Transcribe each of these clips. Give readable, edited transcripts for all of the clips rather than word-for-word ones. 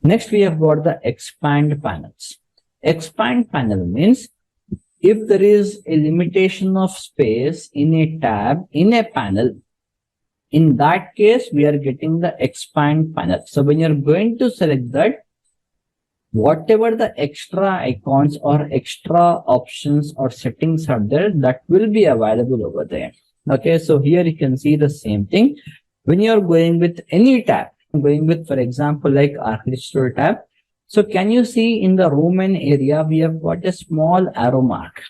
Next, we have got the expand panels. Expand panel means if there is a limitation of space in a tab in a panel, in that case, we are getting the expand panel. So when you're going to select that, whatever the extra icons or extra options or settings are there, that will be available over there. Okay, so here you can see the same thing. When you're going with any tab, going with, for example, like architectural tab. So can you see in the room and area, we have got a small arrow mark.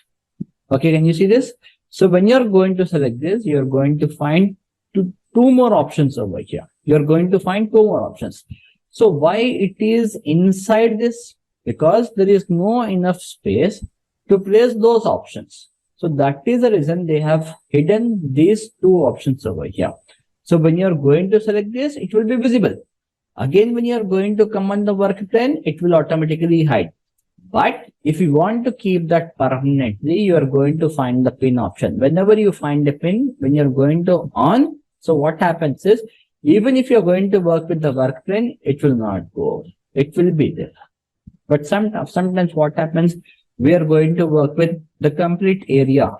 Okay, can you see this? So when you're going to select this, you're going to find two more options over here. You're going to find two more options. So why it is inside this? Because there is no enough space to place those options. So that is the reason they have hidden these two options over here. So when you're going to select this, it will be visible. Again, when you're going to come on the work plane, it will automatically hide. But if you want to keep that permanently, you are going to find the pin option. Whenever you find a pin, when you're going to on, so what happens is, even if you're going to work with the work plane, it will not go. It will be there. But sometimes what happens, we are going to work with the complete area.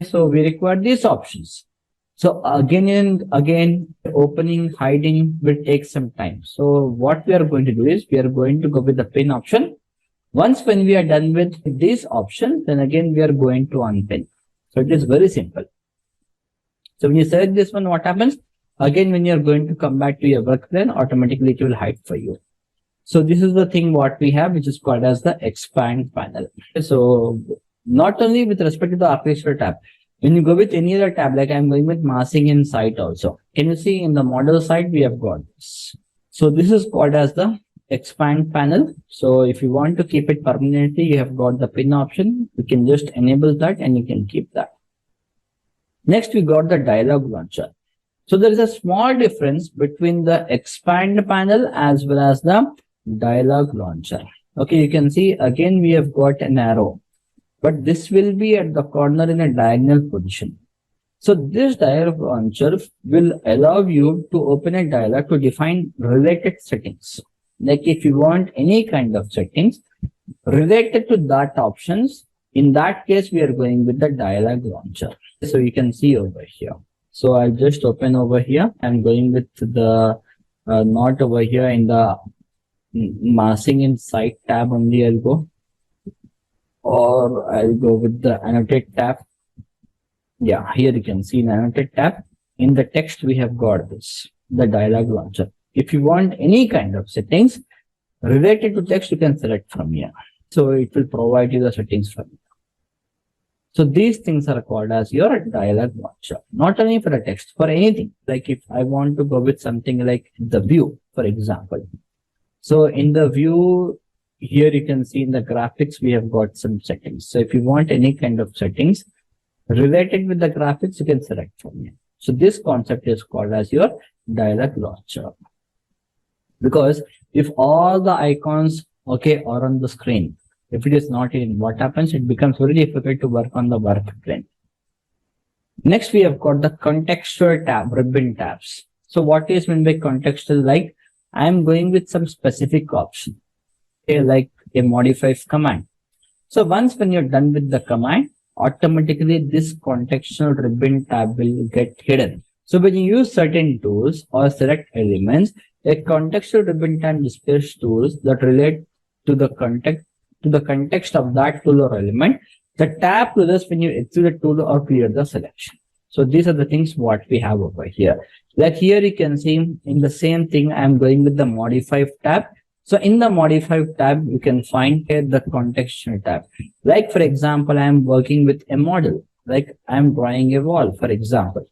So we require these options. So again and again, opening, hiding will take some time. So what we are going to do is, we are going to go with the pin option. Once when we are done with this option, then again we are going to unpin. So it is very simple. So when you select this one, what happens? Again, when you're going to come back to your work plane, automatically it will hide for you. So this is the thing what we have, which is called as the expand panel. So not only with respect to the architecture tab, when you go with any other tab, like I'm going with massing in site also. Can you see in the model side, we have got this. So this is called as the expand panel. So if you want to keep it permanently, you have got the pin option. You can just enable that and you can keep that. Next, we got the dialog launcher. So there is a small difference between the expand panel as well as the dialog launcher. Okay, you can see again we have got an arrow, but this will be at the corner in a diagonal position. So this dialog launcher will allow you to open a dialog to define related settings. Like if you want any kind of settings related to that options, in that case, we are going with the dialog launcher. So you can see over here. So I'll just open over here. I'm going with the not over here in the massing in site tab only I'll go. Or I'll go with the annotate tab. Yeah, here you can see in annotate tab. In the text, we have got this, the dialog launcher. If you want any kind of settings related to text, you can select from here. So it will provide you the settings from here. So these things are called as your dialog launcher, not only for the text, for anything. Like if I want to go with something like the view, for example. So in the view, here you can see in the graphics, we have got some settings. So if you want any kind of settings related with the graphics, you can select from here. So this concept is called as your dialog launcher. Because if all the icons, okay, are on the screen, if it is not in, what happens? It becomes very difficult to work on the work plane. Next, we have got the contextual tab, ribbon tabs. So what is meant by contextual? Like I am going with some specific option, okay, like a modify command. So once when you're done with the command, automatically this contextual ribbon tab will get hidden. So when you use certain tools or select elements, a contextual ribbon tab displays tools that relate to the context of that tool or element. The tab closes when you exit the tool or clear the selection. So these are the things what we have over here. Like here you can see in the same thing, I'm going with the modify tab. So in the modify tab, you can find here the contextual tab. Like for example, I'm working with a model, like I'm drawing a wall, for example.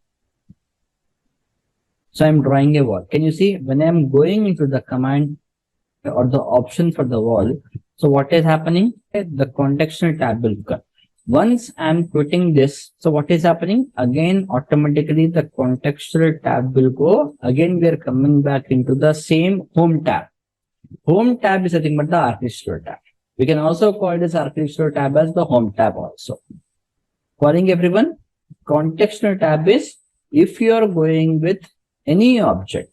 So I'm drawing a wall. Can you see when I'm going into the command or the option for the wall? So what is happening? The contextual tab will come. Once I'm quitting this, so what is happening? Again, automatically the contextual tab will go. Again, we are coming back into the same home tab. Home tab is nothing but the architectural tab. We can also call this architectural tab as the home tab also. Calling everyone, contextual tab is if you are going with any object.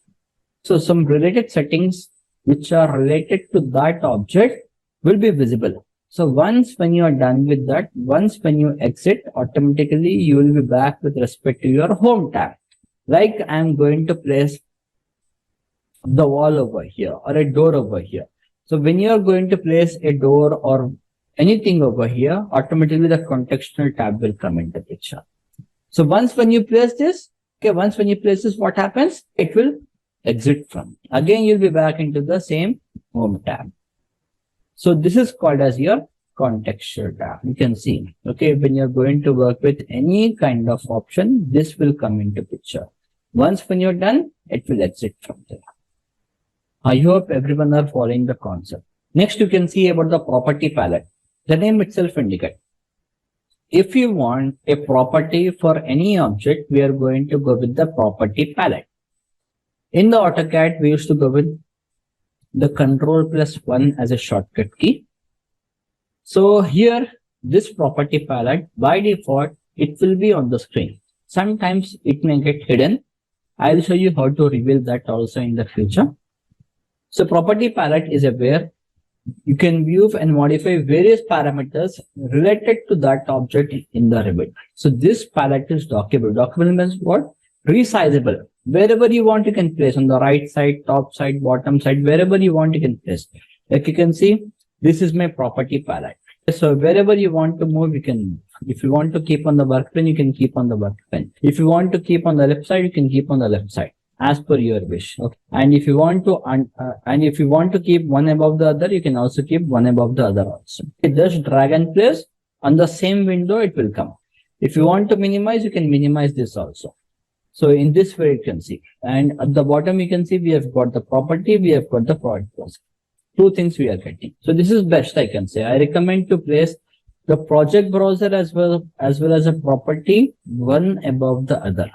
So some related settings which are related to that object will be visible. So once when you are done with that, once when you exit, automatically you will be back with respect to your home tab. Like I'm going to place the wall over here or a door over here. So when you are going to place a door or anything over here, automatically the contextual tab will come into picture. So once when you place this, once when you place this, what happens? It will exit from. Again, you'll be back into the same home tab. So this is called as your contextual tab. You can see, when you're going to work with any kind of option, this will come into picture. Once when you're done, it will exit from there. I hope everyone are following the concept. Next, you can see about the property palette. The name itself indicates. If you want a property for any object, we are going to go with the property palette. In the AutoCAD, we used to go with the Ctrl+1 as a shortcut key. So here, this property palette, by default, it will be on the screen. Sometimes it may get hidden. I'll show you how to reveal that also in the future. So property palette is where you can view and modify various parameters related to that object in the Revit. So this palette is dockable. Dockable means what? Resizable. Wherever you want, you can place on the right side, top side, bottom side, wherever you want, you can place. Like you can see, this is my property palette. So wherever you want to move, you can move. If you want to keep on the workbench, you can keep on the workbench. If you want to keep on the left side, you can keep on the left side, as per your wish. Okay. And if you want to keep one above the other, you can also keep one above the other also. Just drag and place on the same window, it will come. If you want to minimize, you can minimize this also. So in this way, you can see. And at the bottom, you can see we have got the property, we have got the product browser. Two things we are getting. So this is best, I can say. I recommend to place the project browser as well as a property one above the other.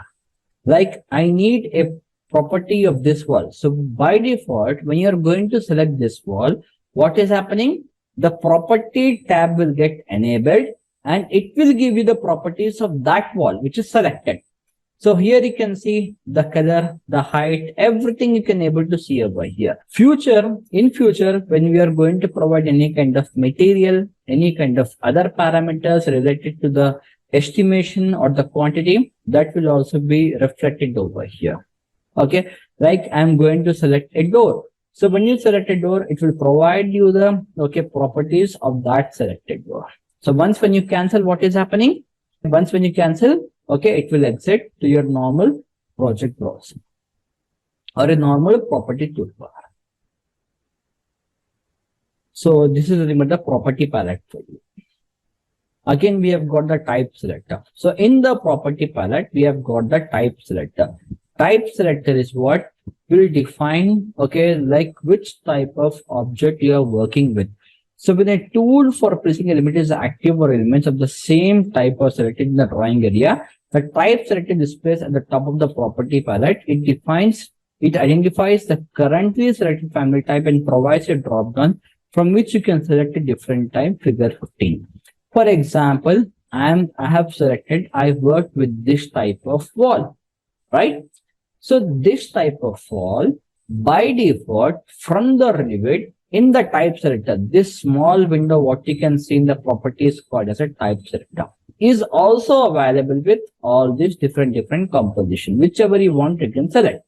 Like I need a property of this wall. So by default, when you're going to select this wall, what is happening? The property tab will get enabled and it will give you the properties of that wall, which is selected. So here you can see the color, the height, everything you can able to see over here. In future, when we are going to provide any kind of material, any kind of other parameters related to the estimation or the quantity, that will also be reflected over here. Okay, like I'm going to select a door. So when you select a door, it will provide you the properties of that selected door. So once when you cancel, what is happening? Once when you cancel, it will exit to your normal project browser or a normal property toolbar. So this is the property palette for you. Again, we have got the type selector. So in the property palette, we have got the type selector. Type selector is what will define, like which type of object you are working with. So when a tool for placing element is active or elements of the same type are selected in the drawing area, the type selected displays at the top of the property palette. It identifies the currently selected family type and provides a drop-down from which you can select a different type, figure 15. For example, I worked with this type of wall, right? So this type of wall, by default, from the Revit, in the type selector, this small window, what you can see in the properties called as a type selector, is also available with all these different composition. Whichever you want, you can select.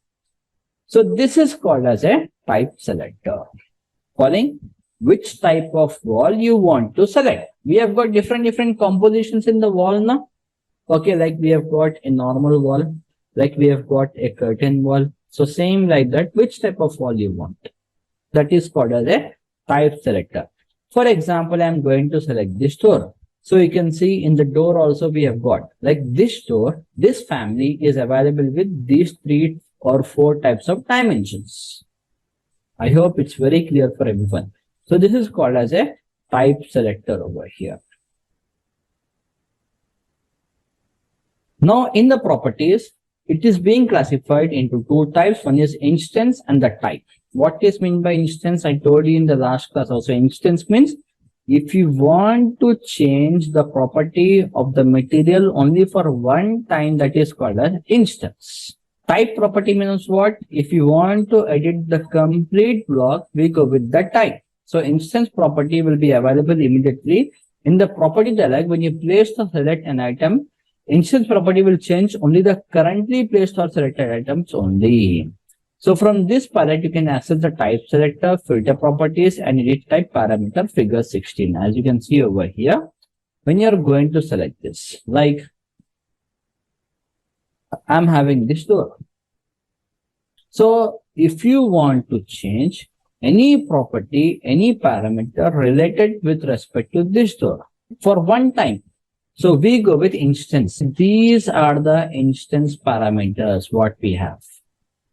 So this is called as a type selector. Following which type of wall you want to select. We have got different compositions in the wall now. Like we have got a normal wall, like we have got a curtain wall. So same like that, which type of wall you want. That is called as a type selector. For example, I'm going to select this door. So you can see in the door also we have got like this door, this family is available with these 3 or 4 types of dimensions. I hope it's very clear for everyone. So this is called as a type selector over here. Now in the properties, it is being classified into 2 types. One is instance and the type. What is meant by instance? I told you in the last class also. Instance means if you want to change the property of the material only for one time, that is called an instance. Type property means what? If you want to edit the complete block, we go with the type. So instance property will be available immediately in the property dialog. When you place or select an item, instance property will change only the currently placed or selected items only. So from this palette, you can access the type selector, filter properties, and edit type parameter figure 16. As you can see over here, when you're going to select this, like I'm having this door. So if you want to change any property, any parameter related with respect to this door for one time, so we go with instance. These are the instance parameters what we have.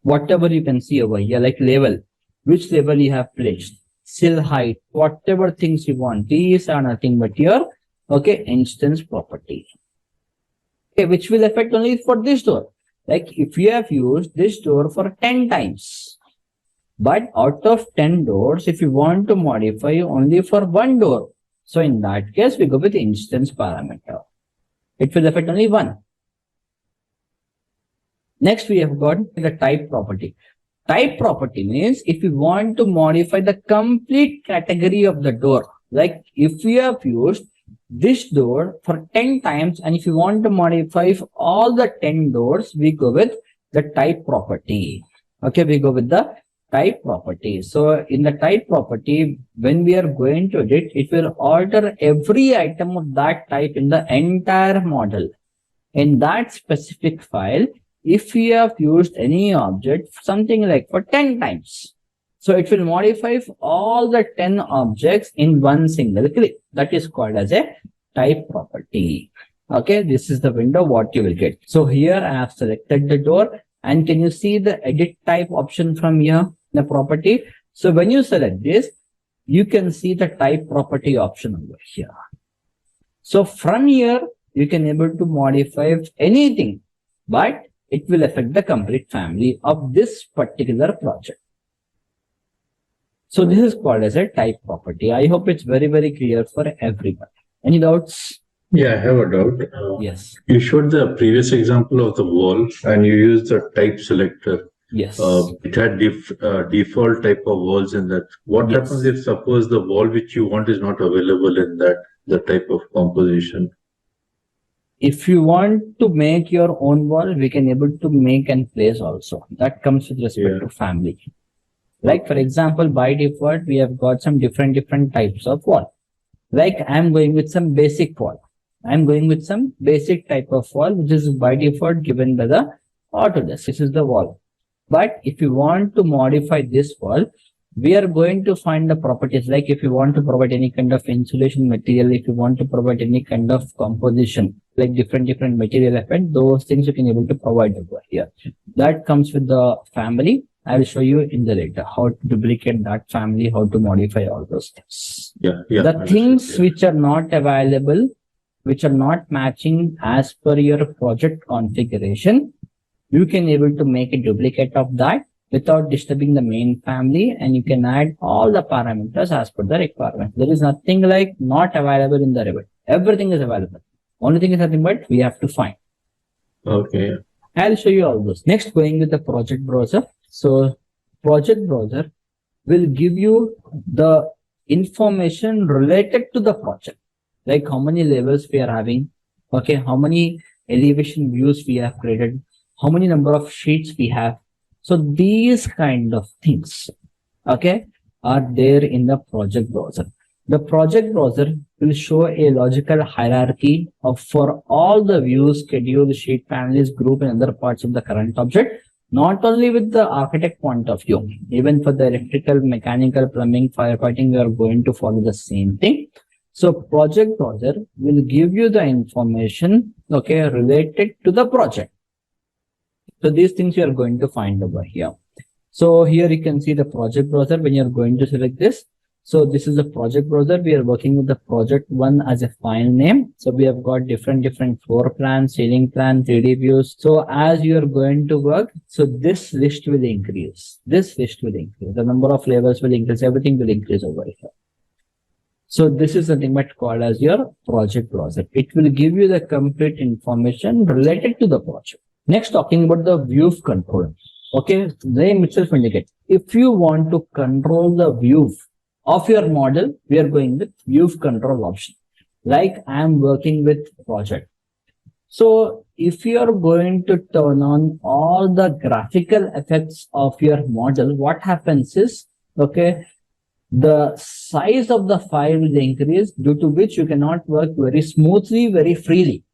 Whatever you can see over here, like level, which level you have placed, sill height, whatever things you want. These are nothing but your instance property. Okay, which will affect only for this door. Like if you have used this door for 10 times, but out of 10 doors, if you want to modify only for one door, so in that case, we go with instance parameter. It will affect only one. Next, we have got the type property. Type property means if you want to modify the complete category of the door, like if you have used this door for 10 times, and if you want to modify all the 10 doors, we go with the type property. Okay, we go with the type property. So in the type property, when we are going to edit, it will alter every item of that type in the entire model. In that specific file, if you have used any object, something like for 10 times, so it will modify all the 10 objects in one single click. That is called as a type property. Okay, this is the window what you will get. So here I have selected the door, and can you see the edit type option from here, the property? So when you select this, you can see the type property option over here. So from here, you can able to modify anything, but it will affect the complete family of this particular project. So this is called as a type property. I hope it's very, very clear for everybody. Any doubts? Yeah, I have a doubt. Yes. You showed the previous example of the wall and you used the type selector. Yes. It had default type of walls in that. What Yes. happens if suppose the wall which you want is not available in the type of composition? If you want to make your own wall, we can able to make and place also. That comes with respect to family. Like for example, by default, we have got some different types of wall. Like I'm going with some basic wall. I'm going with some basic type of wall, which is by default given by the Autodesk. This is the wall. But if you want to modify this wall, we are going to find the properties. Like if you want to provide any kind of insulation material, if you want to provide any kind of composition, like different material effect, those things you can able to provide over here. That comes with the family. I will show you in the later how to duplicate that family, how to modify all those things. The things which are not available, which are not matching as per your project configuration, you can able to make a duplicate of that without disturbing the main family, and you can add all the parameters as per the requirement. There is nothing like not available in the Revit. Everything is available. Only thing is nothing but we have to find. Okay. I'll show you all those. Next, going with the project browser. So project browser will give you the information related to the project, like how many levels we are having, okay, how many elevation views we have created, how many number of sheets we have. So these kind of things, okay, are there in the project browser. The project browser will show a logical hierarchy of for all the views, schedule, sheet, families, group, and other parts of the current object. Not only with the architect point of view, even for the electrical, mechanical, plumbing, firefighting, we are going to follow the same thing. So project browser will give you the information, okay, related to the project. So these things you are going to find over here. So here you can see the project browser when you are going to select this. So this is the project browser. We are working with the project one as a file name. So we have got different floor plans, ceiling plan, 3D views. So as you are going to work, so this list will increase. This list will increase. The number of levels will increase. Everything will increase over here. So this is something but called as your project browser. It will give you the complete information related to the project. Next, talking about the view control. Okay, the name itself indicates if you want to control the view of your model, we are going with view control option. Like I am working with project. So if you are going to turn on all the graphical effects of your model, what happens is, okay, the size of the file will increase, due to which you cannot work very smoothly, very freely.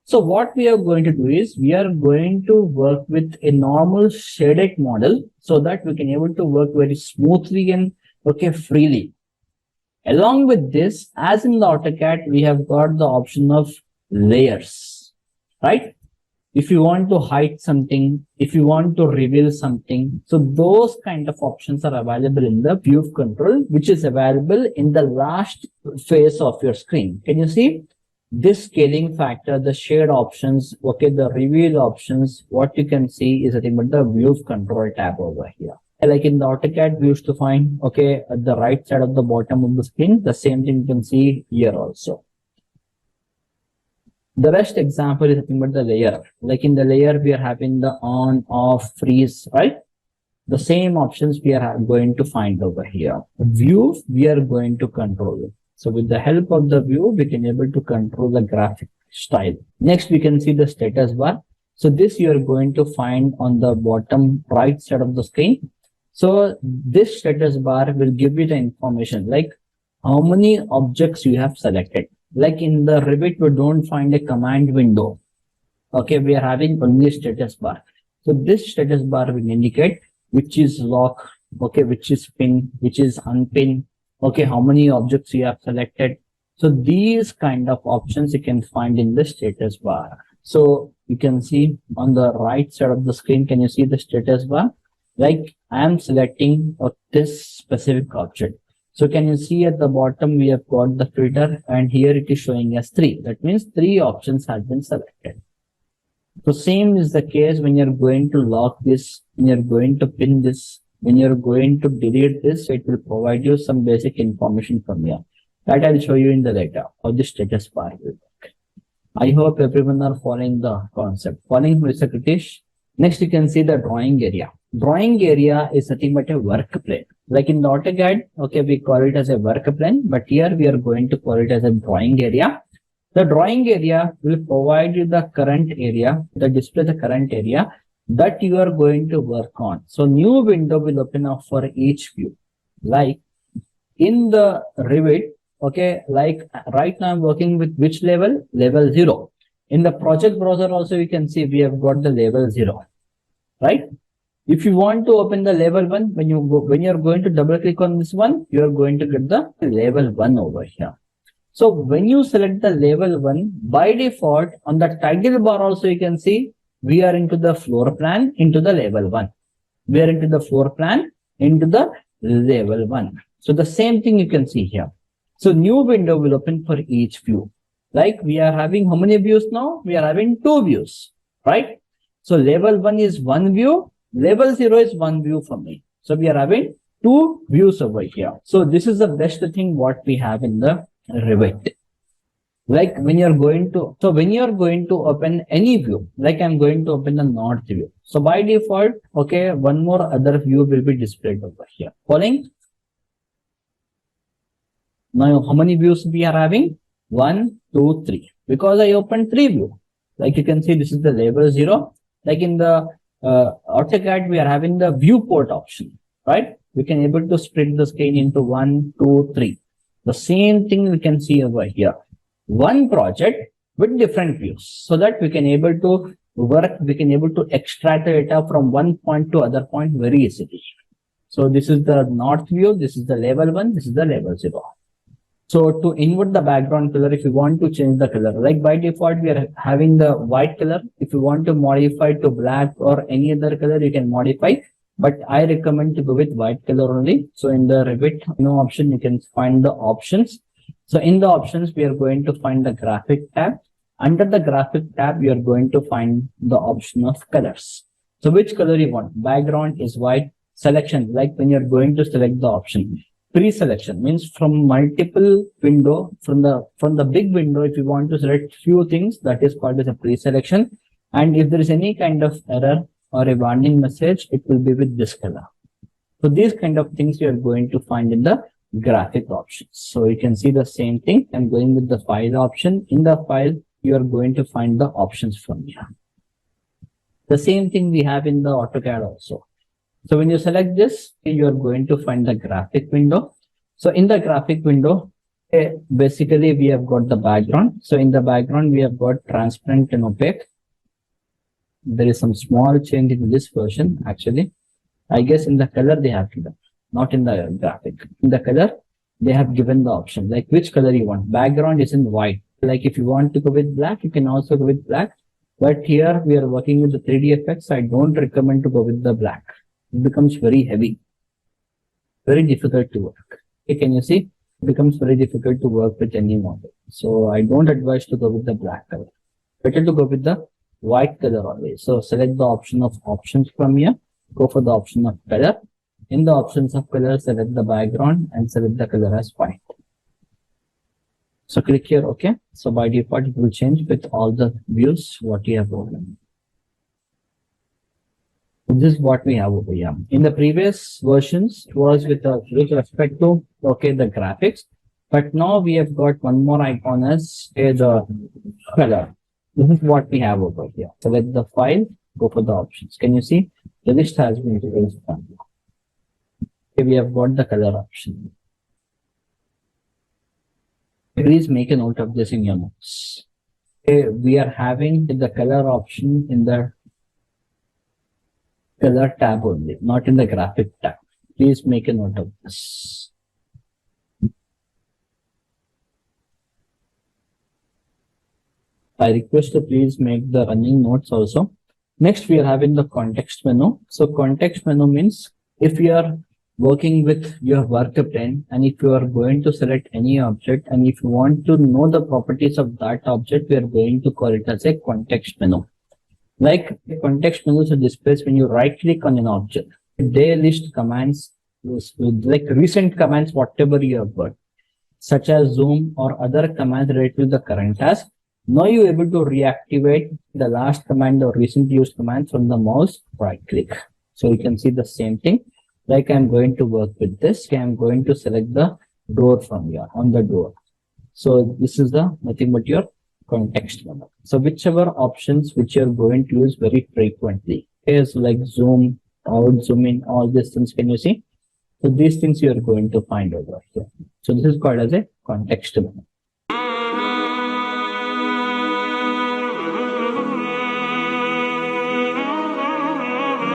So what we are going to do is we are going to work with a normal shaded model so that we can able to work very smoothly and okay freely. Along with this, as in the AutoCAD, we have got the option of layers, right? If you want to hide something, if you want to reveal something, so those kind of options are available in the view control, which is available in the last phase of your screen. Can you see? This scaling factor, the shade options, okay, the reveal options, what you can see is nothing but the view control tab over here. Like in the AutoCAD, we used to find, okay, at the right side of the bottom of the screen, the same thing you can see here also. The rest example is nothing but the layer. Like in the layer, we are having the on, off, freeze, right? The same options we are going to find over here. View, we are going to control it. So with the help of the view, we can able to control the graphic style. Next, we can see the status bar. So this you are going to find on the bottom right side of the screen. So this status bar will give you the information like how many objects you have selected. Like in the Revit, we don't find a command window. Okay, we are having only status bar. So this status bar will indicate which is lock, okay, which is pin, which is unpin, okay, how many objects you have selected. So these kind of options you can find in the status bar. So you can see on the right side of the screen, can you see the status bar? Like I am selecting this specific object. So can you see at the bottom, we have got the filter and here it is showing us 3. That means 3 options have been selected. So same is the case when you're going to lock this, when you're going to pin this, when you're going to delete this, it will provide you some basic information from here. That I'll show you in the later how the status bar will work. I hope everyone are following the concept. Following Mr. Kritish. Next, you can see the drawing area. Drawing area is nothing but a work plane. Like in the AutoCAD, okay, we call it as a work plane, but here we are going to call it as a drawing area. The drawing area will provide you the current area, the display the current area that you are going to work on. So new window will open up for each view. Like in the Revit, okay, like right now I'm working with which level? Level 0. In the project browser also you can see we have got the level 0, right? If you want to open the level 1, when you're going to double click on this one, you're going to get the level 1 over here. So when you select the level 1, by default on the title bar also you can see we are into the floor plan into the level 1. We are into the floor plan into the level 1. So the same thing you can see here. So new window will open for each view. Like we are having how many views now? We are having 2 views, right? So level 1 is 1 view. Level 0 is 1 view for me. So we are having 2 views over here. So this is the best thing what we have in the Revit. Like when you're going to, so when you're going to open any view, like I'm going to open the north view. So by default, okay, one more other view will be displayed over here. Following. Now, how many views we are having? 1, 2, 3. Because I opened 3 view. Like you can see, this is the level 0. Like in the AutoCAD, we are having the viewport option, right? We can able to split the screen into 1, 2, 3. The same thing we can see over here. One project with different views, so that we can able to work, we can able to extract the data from one point to other point very easily. So this is the north view, this is the level 1, this is the level 0. So to invert the background color, if you want to change the color, like by default, we are having the white color. If you want to modify to black or any other color, you can modify. But I recommend to go with white color only. So in the Revit option, you can find the options. So in the options, we are going to find the graphic tab. Under the graphic tab, we are going to find the option of colors. So which color you want? Background is white. Selection, like when you're going to select the option. Pre-selection means from multiple window, from the big window, if you want to select few things, that is called as a pre-selection. And if there is any kind of error or a warning message, it will be with this color. So these kind of things you are going to find in the graphic options. So you can see the same thing. I'm going with the file option. In the file, you are going to find the options from here. The same thing we have in the AutoCAD also. So when you select this, you are going to find the graphic window. So in the graphic window, basically we have got the background. So in the background, we have got transparent and opaque. There is some small change in this version actually. I guess in the color they have given, not in the graphic. In the color, they have given the option, like which color you want. Background is in white. Like if you want to go with black, you can also go with black. But here we are working with the 3D effects. I don't recommend to go with the black. It becomes very heavy, very difficult to work. Okay, can you see? It becomes very difficult to work with any model. So I don't advise to go with the black color. Better to go with the white color always. So select the option of options from here. Go for the option of color. In the options of color, select the background and select the color as white. So click here, okay. So by default, it will change with all the views what you have opened. This is what we have over here. In the previous versions, it was with respect to the graphics, but now we have got one more icon as the color. This is what we have over here. Select the file, go for the options. Can you see? The list has been released. Okay, we have got the color option. Please make a note of this in your notes. Okay, we are having the color option in the color tab only, not in the graphic tab. Please make a note of this. I request to please make the running notes also. Next, we are having the context menu. So context menu means if you are working with your work plane and if you are going to select any object and if you want to know the properties of that object, we are going to call it as a context menu. Like the context menu displays when you right click on an object. They list commands like recent commands, whatever you have got, such as zoom or other commands related to the current task. Now you're able to reactivate the last command or recent used command from the mouse right click. So you can see the same thing. Like I'm going to work with this. I'm going to select the door from here on the door. So this is the nothing but your context menu. So whichever options which you're going to use very frequently is like zoom out, zoom in, all these things. Can you see? So these things you are going to find over here. So this is called as a context menu.